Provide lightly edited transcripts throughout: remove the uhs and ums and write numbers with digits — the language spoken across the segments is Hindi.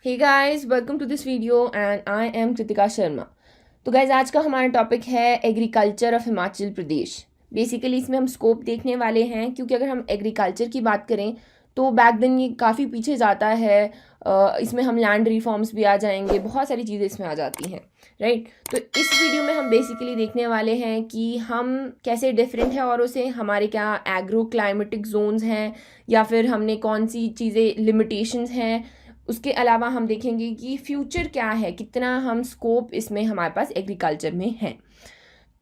Hey guys, welcome to this video and I am Kritika Sharma. तो गाइस, आज का हमारा टॉपिक है agriculture of Himachal Pradesh. Basically इसमें हम स्कोप देखने वाले हैं, क्योंकि अगर हम एग्रीकल्चर की बात करें तो बैक देन ये काफ़ी पीछे जाता है। इसमें हम लैंड रिफॉर्म्स भी आ जाएंगे, बहुत सारी चीज़ें इसमें आ जाती हैं, राइट। तो इस वीडियो में हम बेसिकली देखने वाले हैं कि हम कैसे डिफरेंट है औरों से, हमारे क्या एग्रो क्लाइमेटिक जोन्स हैं, या फिर हमने कौन सी चीज़ें लिमिटेशंस हैं। उसके अलावा हम देखेंगे कि फ्यूचर क्या है, कितना हम स्कोप इसमें हमारे पास एग्रीकल्चर में है।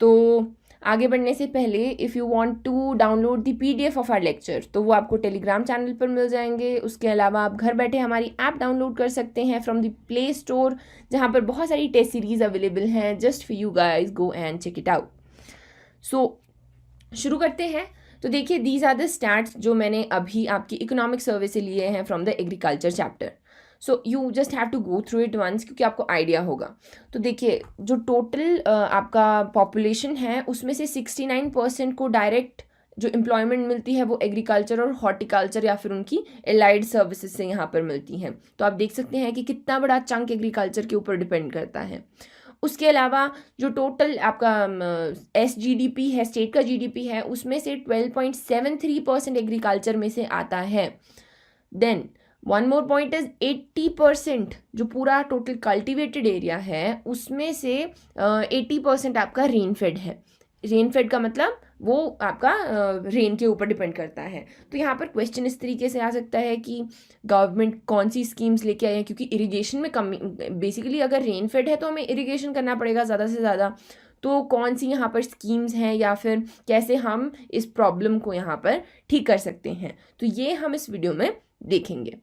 तो आगे बढ़ने से पहले if you want to download the PDF of our lecture, तो वो आपको टेलीग्राम चैनल पर मिल जाएंगे। उसके अलावा आप घर बैठे हमारी ऐप डाउनलोड कर सकते हैं फ्रॉम द प्ले स्टोर, जहाँ पर बहुत सारी टेस्ट सीरीज अवेलेबल हैं just for you guys. Go and check it out. So शुरू करते हैं। तो देखिए, दीज आर द स्टैट्स जो मैंने अभी आपकी इकोनॉमिक सर्वे से लिए हैं from the agriculture chapter. So you just have to go through it once, क्योंकि आपको आइडिया होगा। तो देखिए, जो टोटल आपका पॉपुलेशन है उसमें से 69% को डायरेक्ट जो एम्प्लॉयमेंट मिलती है वो एग्रीकल्चर और हॉर्टिकल्चर या फिर उनकी एलाइड सर्विसेज से यहाँ पर मिलती हैं। तो आप देख सकते हैं कि कितना बड़ा चंक एग्रीकल्चर के ऊपर डिपेंड करता है। उसके अलावा जो टोटल आपका SGDP है, स्टेट का GDP है, उसमें से 12.73% एग्रीकल्चर में से आता है। Then one more point is 80% जो पूरा टोटल कल्टिवेटेड एरिया है उसमें से 80% आपका रेनफेड है। रेनफेड का मतलब वो आपका रेन के ऊपर डिपेंड करता है। तो यहाँ पर क्वेश्चन इस तरीके से आ सकता है कि गवर्नमेंट कौन सी स्कीम्स लेके आई है, क्योंकि इरिगेशन में कमी, बेसिकली अगर रेनफेड है तो हमें इरिगेशन करना पड़ेगा ज़्यादा से ज़्यादा। तो कौन सी यहाँ पर स्कीम्स हैं या फिर कैसे हम इस प्रॉब्लम को यहाँ पर ठीक कर सकते हैं, तो ये हम इस वीडियो में देखेंगे।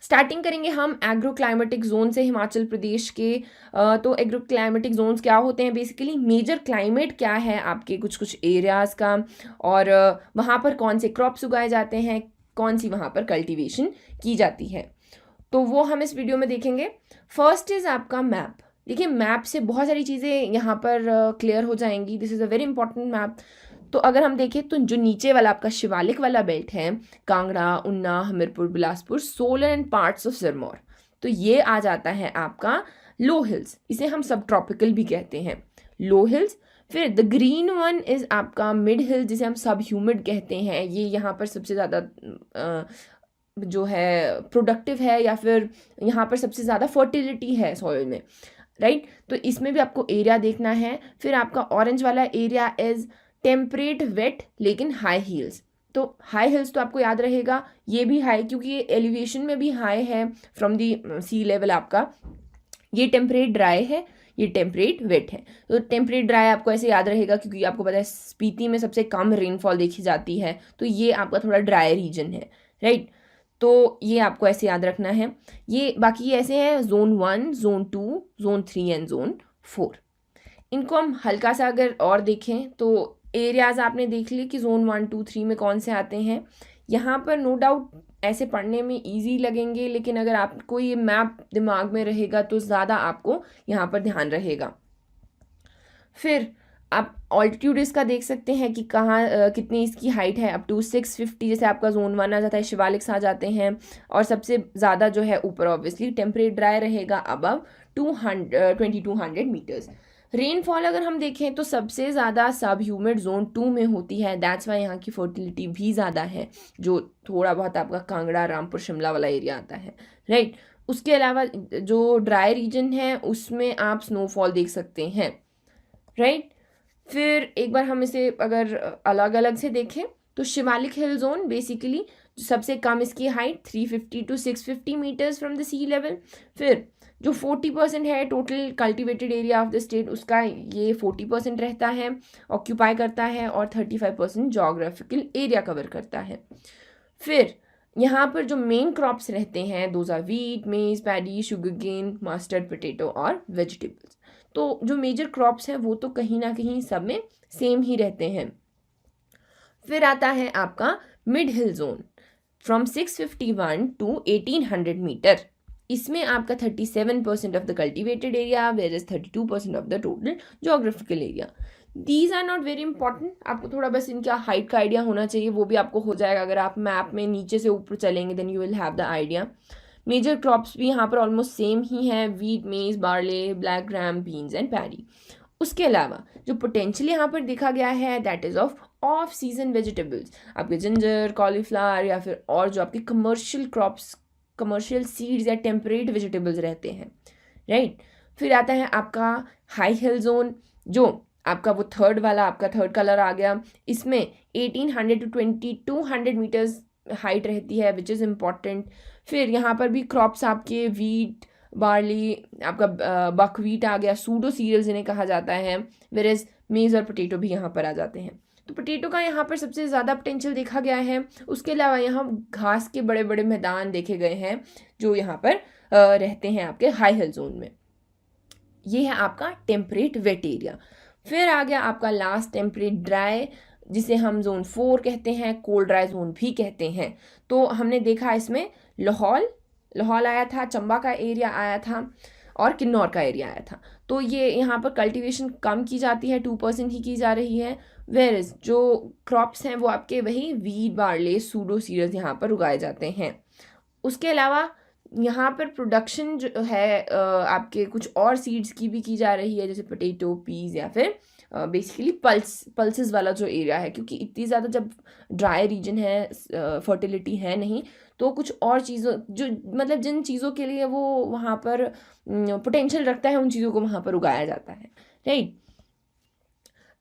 स्टार्टिंग करेंगे हम एग्रो क्लाइमेटिक जोन से हिमाचल प्रदेश के। तो एग्रो क्लाइमेटिक जोन्स क्या होते हैं, बेसिकली मेजर क्लाइमेट क्या है आपके कुछ कुछ एरियाज़ का, और वहाँ पर कौन से क्रॉप्स उगाए जाते हैं, कौन सी वहाँ पर कल्टीवेशन की जाती है, तो वो हम इस वीडियो में देखेंगे। फर्स्ट इज़ आपका मैप। देखिए, मैप से बहुत सारी चीज़ें यहाँ पर क्लियर हो जाएंगी। This is a very important map. तो अगर हम देखें तो जो नीचे वाला आपका शिवालिक वाला बेल्ट है, कांगड़ा, उन्ना, Hamirpur, Bilaspur, Solan and parts of Sirmaur, तो ये आ जाता है आपका लो हिल्स। इसे हम सब ट्रॉपिकल भी कहते हैं, लो हिल्स। फिर द ग्रीन वन इज़ आपका मिड हिल, जिसे हम सब ह्यूमिड कहते हैं। ये यहाँ पर सबसे ज़्यादा जो है प्रोडक्टिव है, या फिर यहाँ पर सबसे ज़्यादा फर्टिलिटी है सॉइल में, राइट। तो इसमें भी आपको एरिया देखना है। फिर आपका ऑरेंज वाला एरिया इज़ टेम्परेट वेट लेकिन हाई हिल्स। तो हाई हिल्स तो आपको याद रहेगा, ये भी हाई क्योंकि ये एलिवेशन में भी हाई है फ्रॉम दी सी लेवल आपका। ये टेम्परेट ड्राई है, ये टेम्परेट वेट है। तो टेम्परेट ड्राई आपको ऐसे याद रहेगा क्योंकि आपको पता है स्पीति में सबसे कम रेनफॉल देखी जाती है, तो ये आपका थोड़ा ड्राई रीजन है, राइट। तो ये आपको ऐसे याद रखना है। ये बाकी ये ऐसे हैं, zone 1, zone 2, zone 3 and zone 4। इनको हम हल्का सा अगर और देखें तो एरियाज़ आपने देख ली कि जोन 1, 2, 3 में कौन से आते हैं। यहाँ पर नो डाउट ऐसे पढ़ने में इजी लगेंगे, लेकिन अगर आपको ये मैप दिमाग में रहेगा तो ज़्यादा आपको यहाँ पर ध्यान रहेगा। फिर आप ऑल्टीट्यूड इसका देख सकते हैं कि कहाँ कितनी इसकी हाइट है, अप टू 650। जैसे आपका जोन 1 आ जाता है, शिवालिक्स आ जाते हैं, और सबसे ज़्यादा जो है ऊपर ऑब्वियसली टेम्परेट ड्राई रहेगा अबव 2200 मीटर्स। रेनफॉल अगर हम देखें तो सबसे ज़्यादा सब ह्यूमिड जोन 2 में होती है। दैट्स वाई यहाँ की फर्टिलिटी भी ज़्यादा है, जो थोड़ा बहुत आपका कांगड़ा, रामपुर, शिमला वाला एरिया आता है, राइट। उसके अलावा जो ड्राई रीजन है उसमें आप स्नोफॉल देख सकते हैं, राइट। फिर एक बार हम इसे अगर अलग अलग से देखें तो शिवालिक हिल जोन बेसिकली सबसे कम इसकी height 350 to 650 meters from the sea level. फिर जो 40% है total cultivated area of the state, उसका ये 40% रहता है, ऑक्यूपाई करता है, और 35% जोग्राफिकल एरिया कवर करता है। फिर यहाँ पर जो मेन क्रॉप्स रहते हैं, those are wheat, maize, paddy, sugar cane, mustard, potato और वेजिटेबल्स। तो जो मेजर क्रॉप्स हैं वो तो कहीं ना कहीं सब में सेम ही रहते हैं। फिर आता है आपका mid hill zone from 651 to 1800 meter. इसमें आपका 37% of the cultivated area, where is 32% of the total geographical area. These are not very important, आपको थोड़ा बस इनका हाइट का आइडिया होना चाहिए, वो भी आपको हो जाएगा अगर आप मैप में नीचे से ऊपर चलेंगे, then you will have the idea. Major crops भी यहाँ पर ऑलमोस्ट सेम ही हैं, wheat, maize, barley, black gram, beans and paddy. उसके अलावा जो पोटेंशियल यहाँ पर देखा गया है that is off season vegetables, आपके जिंजर, कॉलीफ्लावर या फिर और जो आपके कमर्शियल क्रॉप्स, कमर्शियल सीड्स या टेम्परेट वेजिटेबल्स रहते हैं, राइट। फिर आता है आपका हाई हिल जोन, जो आपका वो थर्ड वाला आपका थर्ड कलर आ गया। इसमें 1800 टू 2200 मीटर्स हाइट रहती है विच इज़ इम्पॉर्टेंट। फिर यहाँ पर भी क्रॉप्स आपके वीट, बार्ली, आपका बकवीट आ गया, सूडो सीरियल्स इन्हें कहा जाता है, वेरेज मेज और पोटैटो भी यहाँ पर आ जाते हैं। तो पोटैटो का यहाँ पर सबसे ज़्यादा पोटेंशियल देखा गया है। उसके अलावा यहाँ घास के बड़े बड़े मैदान देखे गए हैं जो यहाँ पर रहते हैं आपके हाई हिल जोन में। ये है आपका टेम्परेट वेट एरिया। फिर आ गया आपका लास्ट टेम्परेट ड्राई, जिसे हम जोन 4 कहते हैं, कोल्ड ड्राई जोन भी कहते हैं। तो हमने देखा इसमें लाहौल आया था, चंबा का एरिया आया था और किन्नौर का एरिया आया था। तो ये यहाँ पर कल्टीवेशन कम की जाती है, 2% ही की जा रही है, वेयरएज जो क्रॉप्स हैं वो आपके वही वीट, बार्ले, सूडो सीरियल्स यहाँ पर उगाए जाते हैं। उसके अलावा यहाँ पर प्रोडक्शन जो है आपके कुछ और सीड्स की भी की जा रही है, जैसे पोटैटो, पीज या फिर बेसिकली पल्सेस वाला जो एरिया है, क्योंकि इतनी ज़्यादा जब ड्राई रीजन है, फर्टिलिटी है नहीं, तो कुछ और चीज़ों जो मतलब जिन चीज़ों के लिए वो वहाँ पर पोटेंशियल रखता है उन चीज़ों को वहाँ पर उगाया जाता है, right.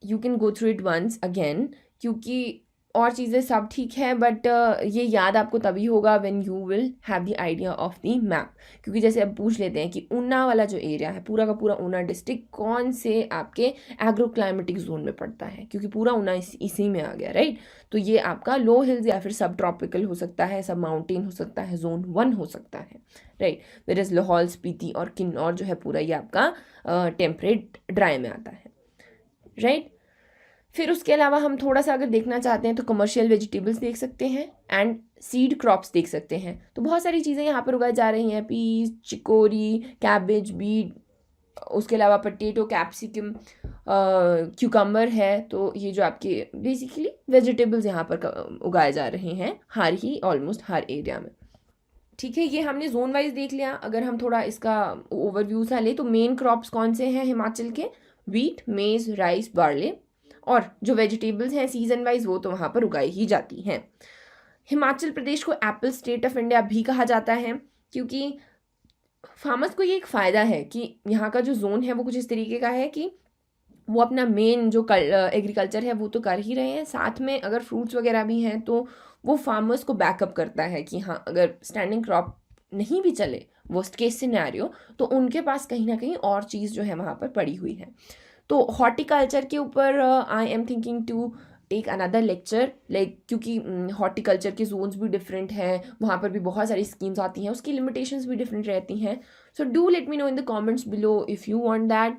You can go through it once again, क्योंकि और चीज़ें सब ठीक है, बट ये याद आपको तभी होगा when you will have the idea of the map. क्योंकि जैसे अब पूछ लेते हैं कि ऊना वाला जो एरिया है, पूरा का पूरा ऊना डिस्ट्रिक्ट कौन से आपके एग्रो क्लाइमेटिक जोन में पड़ता है, क्योंकि पूरा ऊना इसी में आ गया, राइट। तो ये आपका लो हिल्स या फिर सब ट्रॉपिकल हो सकता है, सब माउंटेन हो सकता है, जोन 1 हो सकता है, राइट। वेयरएज लाहौल, स्पीति और किन्नौर जो है पूरा ये आपका टेम्परेट ड्राई में आता है, राइट। फिर उसके अलावा हम थोड़ा सा अगर देखना चाहते हैं तो कमर्शियल वेजिटेबल्स देख सकते हैं एंड सीड क्रॉप्स देख सकते हैं। तो बहुत सारी चीज़ें यहाँ पर उगाई जा रही हैं, पीस, चिकोरी, कैबेज, बीट, उसके अलावा पोटैटो, कैप्सिकम, क्यूकम्बर है। तो ये जो आपके बेसिकली वेजिटेबल्स यहाँ पर उगाए जा रहे हैं ऑलमोस्ट हर एरिया में, ठीक है। ये हमने जोन वाइज देख लिया। अगर हम थोड़ा इसका ओवरव्यू सा ले तो मेन क्रॉप्स कौन से हैं हिमाचल के, वीट, मेज, राइस, बार्ले, और जो वेजिटेबल्स हैं सीजन वाइज वो तो वहाँ पर उगाई ही जाती हैं। हिमाचल प्रदेश को एप्पल स्टेट ऑफ इंडिया भी कहा जाता है, क्योंकि फार्मर्स को ये एक फ़ायदा है कि यहाँ का जो जोन है वो कुछ इस तरीके का है कि वो अपना मेन जो एग्रीकल्चर है वो तो कर ही रहे हैं, साथ में अगर फ्रूट्स वगैरह भी हैं तो वो फार्मर्स को बैकअप करता है कि हाँ अगर स्टैंडिंग क्रॉप नहीं भी चले, वर्स्ट केस सिनेरियो, तो उनके पास कहीं ना कहीं और चीज़ जो है वहाँ पर पड़ी हुई है। तो हॉर्टिकल्चर के ऊपर I am thinking to take another lecture, like क्योंकि हॉर्टिकल्चर के जोन्स भी डिफरेंट हैं, वहाँ पर भी बहुत सारी स्कीम्स आती हैं, उसकी लिमिटेशंस भी डिफरेंट रहती हैं। So do let me know in the comments below if you want that,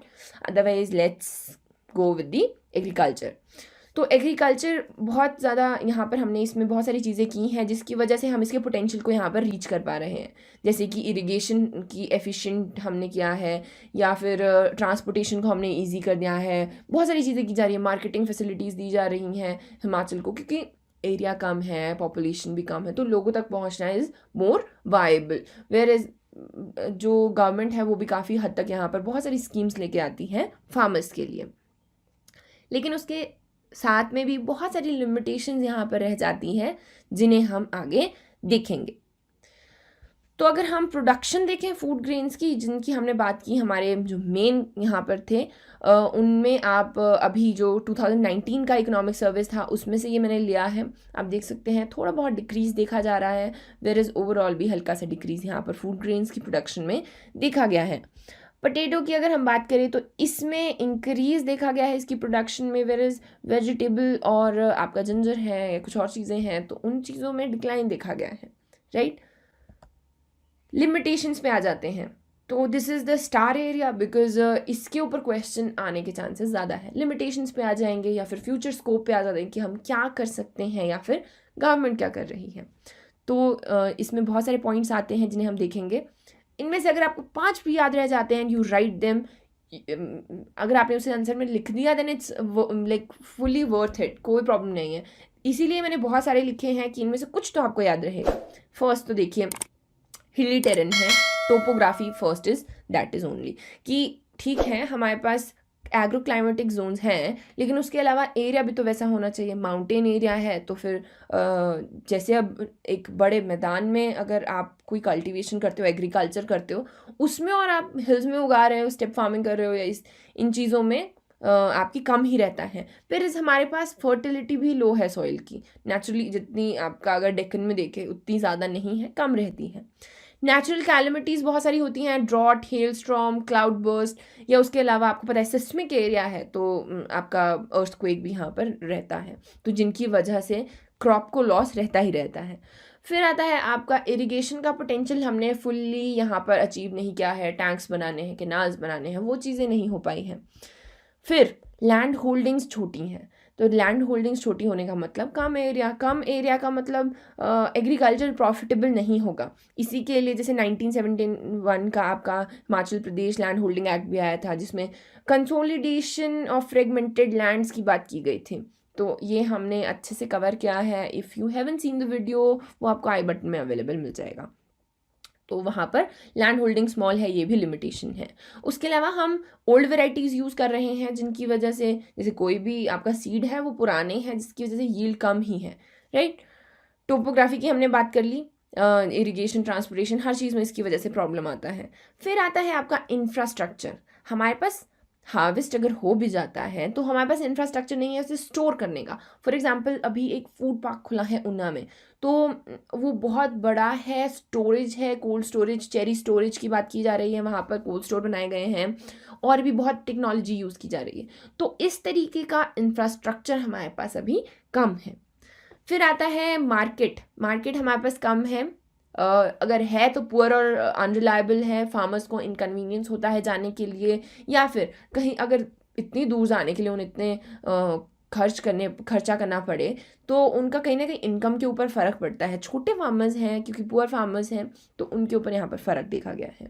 otherwise let's go with the agriculture. तो एग्रीकल्चर बहुत ज़्यादा यहाँ पर हमने इसमें बहुत सारी चीज़ें की हैं जिसकी वजह से हम इसके पोटेंशियल को यहाँ पर रीच कर पा रहे हैं, जैसे कि इरिगेशन की एफिशिएंट हमने किया है, या फिर ट्रांसपोर्टेशन को हमने इजी कर दिया है, बहुत सारी चीज़ें की जा रही है, मार्केटिंग फैसिलिटीज़ दी जा रही हैं हिमाचल को, क्योंकि एरिया कम है, पॉपुलेशन भी कम है, तो लोगों तक पहुँचना is more viable. Where is जो गवर्नमेंट है वो भी काफ़ी हद तक यहाँ पर बहुत सारी स्कीम्स लेके आती हैं फार्मर्स के लिए, लेकिन उसके साथ में भी बहुत सारी लिमिटेशंस यहाँ पर रह जाती हैं जिन्हें हम आगे देखेंगे। तो अगर हम प्रोडक्शन देखें फूड ग्रेन्स की, जिनकी हमने बात की, हमारे जो मेन यहाँ पर थे उनमें आप अभी जो 2019 का इकोनॉमिक सर्विस था उसमें से ये मैंने लिया है, आप देख सकते हैं थोड़ा बहुत डिक्रीज़ देखा जा रहा है, वेयर इज़ ओवरऑल भी हल्का सा डिक्रीज़ यहाँ पर फूड ग्रेन्स की प्रोडक्शन में देखा गया है। पोटैटो की अगर हम बात करें तो इसमें इंक्रीज़ देखा गया है इसकी प्रोडक्शन में, वेयर वेजिटेबल और आपका जिंजर है या कुछ और चीज़ें हैं तो उन चीज़ों में डिक्लाइन देखा गया है, राइट। लिमिटेशंस पे आ जाते हैं, तो this is the star area because इसके ऊपर क्वेश्चन आने के चांसेस ज़्यादा है। लिमिटेशंस पे आ जाएंगे या फिर फ्यूचर स्कोप पे आ जाते हैं कि हम क्या कर सकते हैं या फिर गवर्नमेंट क्या कर रही है। तो इसमें बहुत सारे पॉइंट्स आते हैं जिन्हें हम देखेंगे। इनमें से अगर आपको 5 भी याद रह जाते हैं, यू राइट देम, अगर आपने उसे आंसर में लिख दिया then it's like fully worth it, कोई प्रॉब्लम नहीं है। इसीलिए मैंने बहुत सारे लिखे हैं कि इनमें से कुछ तो आपको याद रहेगा। फर्स्ट तो देखिए हिली टेरेन है, topography first is that is only कि ठीक है हमारे पास एग्रो क्लाइमेटिक जोन्स हैं, लेकिन उसके अलावा एरिया भी तो वैसा होना चाहिए। माउंटेन एरिया है तो फिर जैसे अब एक बड़े मैदान में अगर आप कोई कल्टीवेशन करते हो, एग्रीकल्चर करते हो, उसमें और आप हिल्स में उगा रहे हो, स्टेप फार्मिंग कर रहे हो, या इन चीज़ों में आपकी कम ही रहता है। फिर इस हमारे पास फर्टिलिटी भी लो है सॉइल की, नेचुरली जितनी आपका अगर डेक्कन में देखें उतनी ज़्यादा नहीं है, कम रहती है। नेचुरल कैलमिटीज़ बहुत सारी होती हैं, drought, hail storm, cloud burst, या उसके अलावा आपको पता है सिस्मिक एरिया है तो आपका अर्थक्वेक भी यहाँ पर रहता है, तो जिनकी वजह से क्रॉप को लॉस रहता ही रहता है। फिर आता है आपका इरिगेशन का पोटेंशियल, हमने फुल्ली यहाँ पर अचीव नहीं किया है, टैंक्स बनाने हैं, कैनाल्स बनाने हैं, वो चीज़ें नहीं हो पाई हैं। फिर लैंड होल्डिंग्स छोटी हैं, तो लैंड होल्डिंग्स छोटी होने का मतलब कम एरिया का मतलब एग्रीकल्चर प्रॉफिटेबल नहीं होगा। इसी के लिए जैसे 1971 का आपका Himachal Pradesh land holding act भी आया था, जिसमें कंसोलिडेशन ऑफ फ्रेगमेंटेड लैंड्स की बात की गई थी। तो ये हमने अच्छे से कवर किया है। If you haven't seen the video, वो आपको आई बटन में अवेलेबल मिल जाएगा। तो वहाँ पर लैंड होल्डिंग स्मॉल है, ये भी लिमिटेशन है। उसके अलावा हम ओल्ड वेराइटीज़ यूज़ कर रहे हैं, जिनकी वजह से जैसे कोई भी आपका सीड है वो पुराने हैं, जिसकी वजह से यील्ड कम ही है, राइट। टोपोग्राफी की हमने बात कर ली, इरिगेशन, ट्रांसपोर्टेशन, हर चीज़ में इसकी वजह से प्रॉब्लम आता है। फिर आता है आपका इंफ्रास्ट्रक्चर। हमारे पास हार्वेस्ट अगर हो भी जाता है तो हमारे पास इंफ्रास्ट्रक्चर नहीं है उसे स्टोर करने का। फॉर एग्जांपल अभी एक फूड पार्क खुला है ऊना में, तो वो बहुत बड़ा है, स्टोरेज है, कोल्ड स्टोरेज, चेरी स्टोरेज की बात की जा रही है, वहाँ पर कोल्ड स्टोर बनाए गए हैं और भी बहुत टेक्नोलॉजी यूज़ की जा रही है। तो इस तरीके का इंफ्रास्ट्रक्चर हमारे पास अभी कम है। फिर आता है मार्केट हमारे पास कम है, अगर है तो पुअर और अनरिलायबल है, फार्मर्स को इनकन्वीनियंस होता है जाने के लिए, या फिर कहीं अगर इतनी दूर जाने के लिए उन्हें इतने खर्चा करना पड़े तो उनका कहीं ना कहीं इनकम के ऊपर फ़र्क पड़ता है। छोटे फार्मर्स हैं क्योंकि पुअर फार्मर्स हैं तो उनके ऊपर यहाँ पर फ़र्क देखा गया है।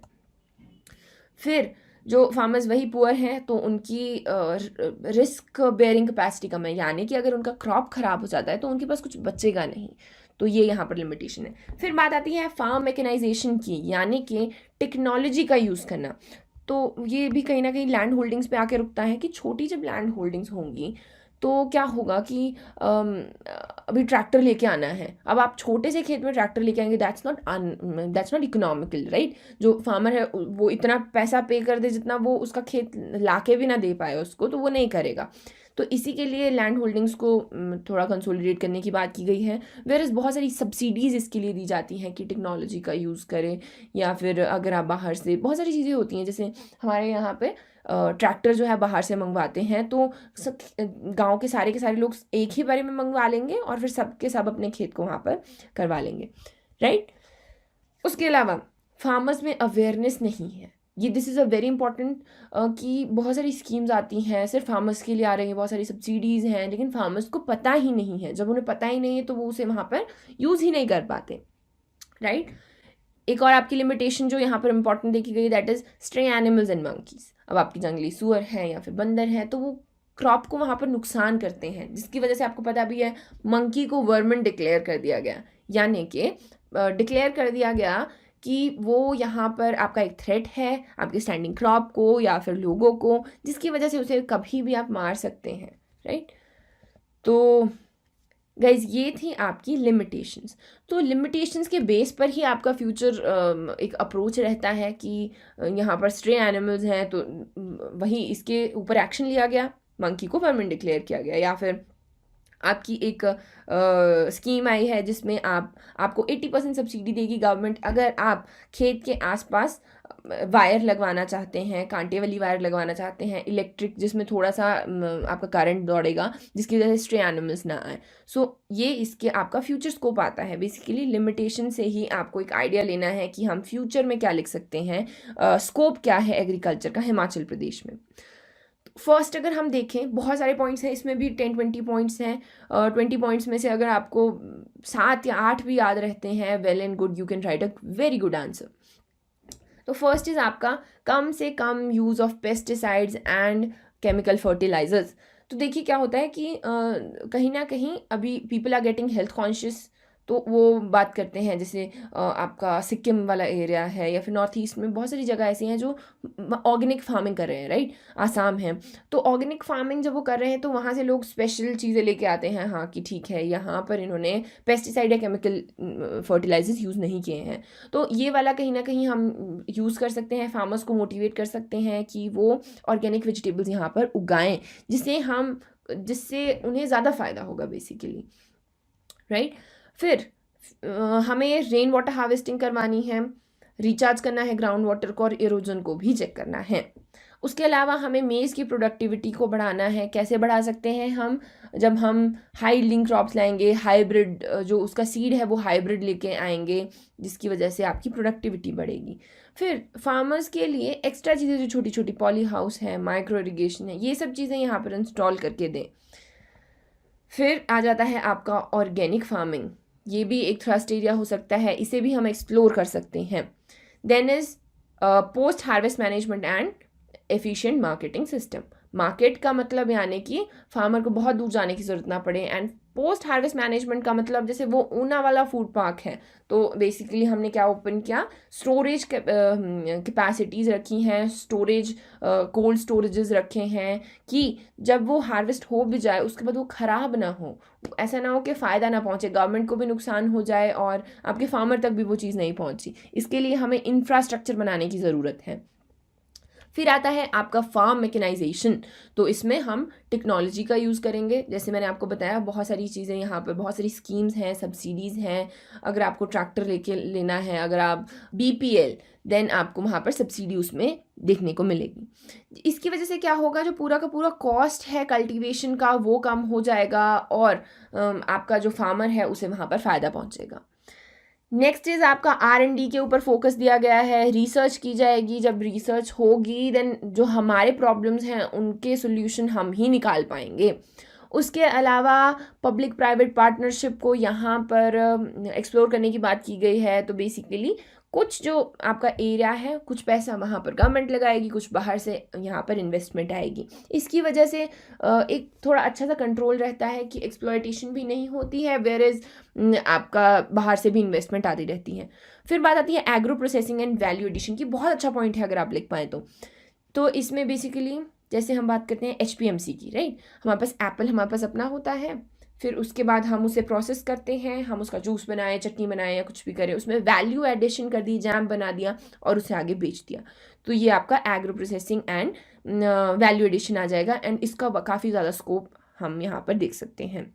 फिर जो फार्मर्स वही पुअर हैं तो उनकी रिस्क बेयरिंग कैपेसिटी कम है, यानी कि अगर उनका क्रॉप ख़राब हो जाता है तो उनके पास कुछ बचेगा नहीं, तो ये यहाँ पर लिमिटेशन है। फिर बात आती है फार्म मैकेनाइजेशन की, यानी कि टेक्नोलॉजी का यूज़ करना। तो ये भी कहीं ना कहीं लैंड होल्डिंग्स पे आके रुकता है कि छोटी जब लैंड होल्डिंग्स होंगी तो क्या होगा कि अभी ट्रैक्टर लेके आना है, अब आप छोटे से खेत में ट्रैक्टर लेके आएंगे, दैट्स नॉट इकोनॉमिकल, राइट। जो फार्मर है वो इतना पैसा पे कर दे जितना वो उसका खेत लाके भी ना दे पाए उसको, तो वो नहीं करेगा। तो इसी के लिए लैंड होल्डिंग्स को थोड़ा कंसोलिडेट करने की बात की गई है। वेयर इज़ बहुत सारी सब्सिडीज़ इसके लिए दी जाती हैं कि टेक्नोलॉजी का यूज़ करें, या फिर अगर आप बाहर से बहुत सारी चीज़ें होती हैं, जैसे हमारे यहाँ पे ट्रैक्टर जो है बाहर से मंगवाते हैं तो सब गांव के सारे लोग एक ही बारे में मंगवा लेंगे और फिर सब के सब अपने खेत को वहाँ पर करवा लेंगे, राइट। उसके अलावा फार्मर्स में अवेयरनेस नहीं है, ये this is a very important कि बहुत सारी स्कीम्स आती हैं सिर्फ फार्मर्स के लिए आ रही हैं, बहुत सारी सब्सिडीज़ हैं, लेकिन फार्मर्स को पता ही नहीं है। जब उन्हें पता ही नहीं है तो वो उसे वहाँ पर यूज़ ही नहीं कर पाते, राइट। एक और आपकी लिमिटेशन जो यहाँ पर इंपॉर्टेंट देखी गई, that is stray animals and monkeys. अब आपकी जंगली सूअर हैं या फिर बंदर हैं तो वो क्रॉप को वहाँ पर नुकसान करते हैं, जिसकी वजह से आपको पता भी है मंकी को वर्मिन डिक्लेयर कर दिया गया, यानी कि डिक्लेयर कर दिया गया कि वो यहाँ पर आपका एक थ्रेट है आपकी स्टैंडिंग क्रॉप को या फिर लोगों को, जिसकी वजह से उसे कभी भी आप मार सकते हैं, राइट। तो गाइज ये थी आपकी लिमिटेशंस। तो लिमिटेशंस के बेस पर ही आपका फ्यूचर एक अप्रोच रहता है कि यहाँ पर स्ट्रे एनिमल्स हैं तो वही इसके ऊपर एक्शन लिया गया, मंकी को वर्मिन डिक्लेयर किया गया, या फिर आपकी एक स्कीम आई है जिसमें आपको 80% सब्सिडी देगी गवर्नमेंट अगर आप खेत के आसपास वायर लगवाना चाहते हैं, कांटे वाली वायर लगवाना चाहते हैं, इलेक्ट्रिक, जिसमें थोड़ा सा आपका करंट दौड़ेगा जिसकी वजह से स्ट्रे एनिमल्स ना आए। सो ये इसके आपका फ्यूचर स्कोप आता है। बेसिकली लिमिटेशन से ही आपको एक आइडिया लेना है कि हम फ्यूचर में क्या लिख सकते हैं, स्कोप क्या है एग्रीकल्चर का हिमाचल प्रदेश में। फर्स्ट अगर हम देखें, बहुत सारे पॉइंट्स हैं, इसमें भी 10-20 पॉइंट्स हैं। 20 पॉइंट्स में से अगर आपको 7 या 8 भी याद रहते हैं, well and good, you can write a very good answer. तो फर्स्ट इज़ आपका कम से कम use of pesticides and chemical fertilisers. तो देखिए क्या होता है कि कहीं ना कहीं अभी people are getting health conscious, तो वो बात करते हैं, जैसे आपका सिक्किम वाला एरिया है या फिर नॉर्थ ईस्ट में बहुत सारी जगह ऐसी हैं जो ऑर्गेनिक फार्मिंग कर रहे हैं, राइट। आसाम है, तो ऑर्गेनिक फार्मिंग जब वो कर रहे हैं तो वहाँ से लोग स्पेशल चीज़ें लेके आते हैं, हाँ कि ठीक है यहाँ पर इन्होंने पेस्टिसाइड या केमिकल फर्टिलाइजर्स यूज़ नहीं किए हैं। तो ये वाला कहीं ना कहीं हम यूज़ कर सकते हैं, फार्मर्स को मोटिवेट कर सकते हैं कि वो ऑर्गेनिक वेजिटेबल्स यहाँ पर उगाएं, जिससे उन्हें ज़्यादा फ़ायदा होगा बेसिकली, राइट। फिर हमें रेन वाटर हार्वेस्टिंग करवानी है, रिचार्ज करना है ग्राउंड वाटर को और इरोजन को भी चेक करना है। उसके अलावा हमें मेज़ की प्रोडक्टिविटी को बढ़ाना है। कैसे बढ़ा सकते हैं हम? जब हम हाई यील्डिंग क्रॉप्स लाएंगे, हाइब्रिड जो उसका सीड है वो हाइब्रिड लेके आएंगे, जिसकी वजह से आपकी प्रोडक्टिविटी बढ़ेगी। फिर फार्मर्स के लिए एक्स्ट्रा चीज़ें जो छोटी छोटी पॉली हाउस है, माइक्रो इरिगेशन है, ये सब चीज़ें यहाँ पर इंस्टॉल करके दें। फिर आ जाता है आपका ऑर्गेनिक फार्मिंग, ये भी एक थ्रस्ट एरिया हो सकता है, इसे भी हम एक्सप्लोर कर सकते हैं। Then is post harvest management and efficient marketing system. Market का मतलब यानी कि फार्मर को बहुत दूर जाने की ज़रूरत ना पड़े, एंड पोस्ट हार्वेस्ट मैनेजमेंट का मतलब जैसे वो ऊना वाला फूड पार्क है, तो बेसिकली हमने क्या ओपन किया, स्टोरेज कैपेसिटीज़ रखी हैं, स्टोरेज कोल्ड स्टोरेजेस रखे हैं कि जब वो हार्वेस्ट हो भी जाए उसके बाद वो ख़राब ना हो, ऐसा ना हो कि फ़ायदा ना पहुँचे, गवर्नमेंट को भी नुकसान हो जाए और आपके फार्मर तक भी वो चीज़ नहीं पहुँची। इसके लिए हमें इंफ्रास्ट्रक्चर बनाने की ज़रूरत है। फिर आता है आपका फार्म मैकेनाइजेशन, तो इसमें हम टेक्नोलॉजी का यूज़ करेंगे। जैसे मैंने आपको बताया बहुत सारी चीज़ें यहाँ पर, बहुत सारी स्कीम्स हैं, सब्सिडीज़ हैं। अगर आपको ट्रैक्टर लेके लेना है, अगर आप BPL, देन आपको वहाँ पर सब्सिडी उसमें देखने को मिलेगी। इसकी वजह से क्या होगा, जो पूरा का पूरा कॉस्ट है कल्टीवेशन का वो कम हो जाएगा और आपका जो फार्मर है उसे वहाँ पर फ़ायदा पहुँचेगा। नेक्स्ट इज़ आपका R&D के ऊपर फोकस दिया गया है, रिसर्च की जाएगी। जब रिसर्च होगी देन जो हमारे प्रॉब्लम्स हैं उनके सोल्यूशन हम ही निकाल पाएंगे। उसके अलावा पब्लिक प्राइवेट पार्टनरशिप को यहाँ पर एक्सप्लोर करने की बात की गई है। तो बेसिकली कुछ जो आपका एरिया है, कुछ पैसा वहाँ पर गवर्नमेंट लगाएगी, कुछ बाहर से यहाँ पर इन्वेस्टमेंट आएगी। इसकी वजह से एक थोड़ा अच्छा सा कंट्रोल रहता है कि एक्सप्लॉयटेशन भी नहीं होती है, वेयर इज़ आपका बाहर से भी इन्वेस्टमेंट आती रहती है। फिर बात आती है agro processing and value addition की, बहुत अच्छा पॉइंट है अगर आप लिख पाएँ तो इसमें बेसिकली जैसे हम बात करते हैं HPMC की, राइट। हमारे पास एप्पल हमारे पास अपना होता है, फिर उसके बाद हम उसे प्रोसेस करते हैं, हम उसका जूस बनाए, चटनी बनाए या कुछ भी करें, उसमें वैल्यू एडिशन कर दी, जैम बना दिया और उसे आगे बेच दिया। तो ये आपका agro processing and value addition आ जाएगा, एंड इसका काफ़ी ज़्यादा स्कोप हम यहाँ पर देख सकते हैं।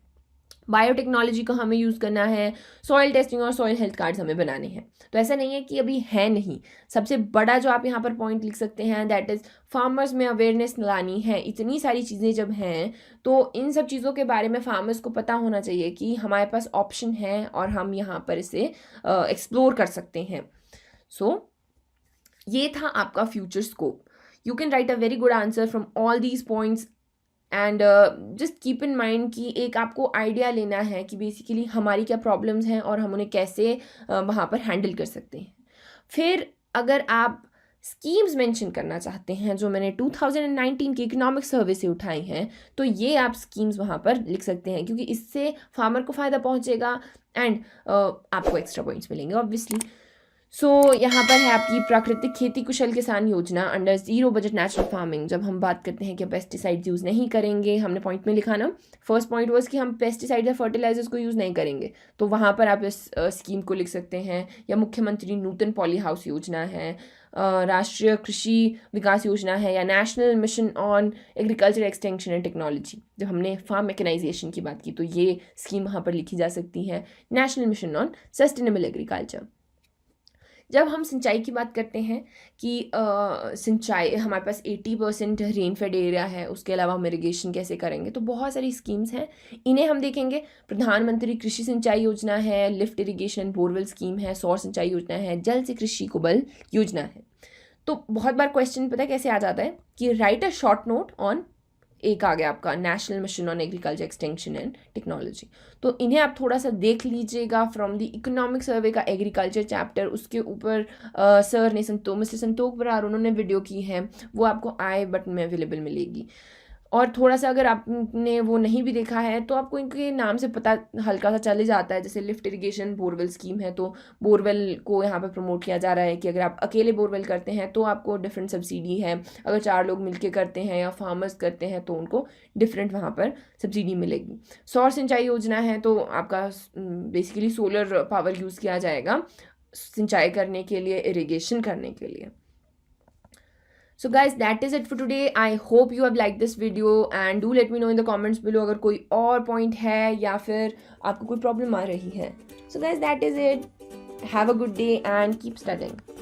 बायोटेक्नोलॉजी को हमें यूज़ करना है, सॉइल टेस्टिंग और सॉइल हेल्थ कार्ड्स हमें बनाने हैं। तो ऐसा नहीं है कि अभी है नहीं। सबसे बड़ा जो आप यहाँ पर पॉइंट लिख सकते हैं दैट इज़ फार्मर्स में अवेयरनेस लानी है। इतनी सारी चीज़ें जब हैं तो इन सब चीज़ों के बारे में फार्मर्स को पता होना चाहिए कि हमारे पास ऑप्शन है और हम यहाँ पर इसे एक्सप्लोर कर सकते हैं। सो ये था आपका future scope. You can write a very good answer from all these points and just keep in mind कि एक आपको आइडिया लेना है कि बेसिकली हमारी क्या प्रॉब्लम्स हैं और हम उन्हें कैसे वहाँ पर हैंडल कर सकते हैं। फिर अगर आप स्कीम्स मेंशन करना चाहते हैं जो मैंने 2019 की इकोनॉमिक सर्वे से उठाई हैं, तो ये आप स्कीम्स वहाँ पर लिख सकते हैं, क्योंकि इससे फार्मर को फ़ायदा पहुँचेगा एंड आपको एक्स्ट्रा पॉइंट्स मिलेंगे ऑब्वियसली। सो यहाँ पर है आपकी प्राकृतिक खेती कुशल किसान योजना under zero budget natural farming. जब हम बात करते हैं कि पेस्टिसाइड्स यूज़ नहीं करेंगे, हमने पॉइंट में लिखा ना, फर्स्ट पॉइंट वाज कि हम पेस्टिसाइड या फर्टिलाइजर्स को यूज़ नहीं करेंगे, तो वहाँ पर आप इस स्कीम को लिख सकते हैं। या मुख्यमंत्री नूतन पॉली हाउस योजना है, राष्ट्रीय कृषि विकास योजना है, या national mission on agriculture extension and technology. जब हमने फार्म मैकेनाइजेशन की बात की तो ये स्कीम वहाँ पर लिखी जा सकती है, national mission on sustainable agriculture. जब हम सिंचाई की बात करते हैं कि सिंचाई हमारे पास 80% रेनफेड एरिया है, उसके अलावा हम इरिगेशन कैसे करेंगे, तो बहुत सारी स्कीम्स हैं, इन्हें हम देखेंगे। प्रधानमंत्री कृषि सिंचाई योजना है, लिफ्ट इरिगेशन बोरवेल स्कीम है, सौर सिंचाई योजना है, जल से कृषि को बल योजना है। तो बहुत बार क्वेश्चन पता है कैसे आ जाता है कि right a short note on, एक आ गया आपका national mission on agriculture extension and technology. तो इन्हें आप थोड़ा सा देख लीजिएगा फ्रॉम द इकोनॉमिक सर्वे का एग्रीकल्चर चैप्टर, उसके ऊपर सर ने मिस्टर संतोख बरार उन्होंने वीडियो की है, वो आपको आई बटन में अवेलेबल मिलेगी। और थोड़ा-सा अगर आपने वो नहीं भी देखा है तो आपको इनके नाम से पता हल्का-सा चल ही जाता है। जैसे लिफ्ट इरिगेशन बोरवेल स्कीम है, तो बोरवेल को यहाँ पे प्रमोट किया जा रहा है कि अगर आप अकेले बोरवेल करते हैं तो आपको डिफरेंट सब्सिडी है, अगर 4 लोग मिलके करते हैं या फार्मर्स करते हैं तो उनको डिफरेंट वहाँ पर सब्सिडी मिलेगी। सौर सिंचाई योजना है तो आपका बेसिकली सोलर पावर यूज़ किया जाएगा सिंचाई करने के लिए, इरिगेशन करने के लिए। So guys, that is it for today. I hope you have liked this video and do let me know in the comments below अगर कोई और point है या फिर आपको कोई problem आ रही है. So guys, that is it. Have a good day and keep studying.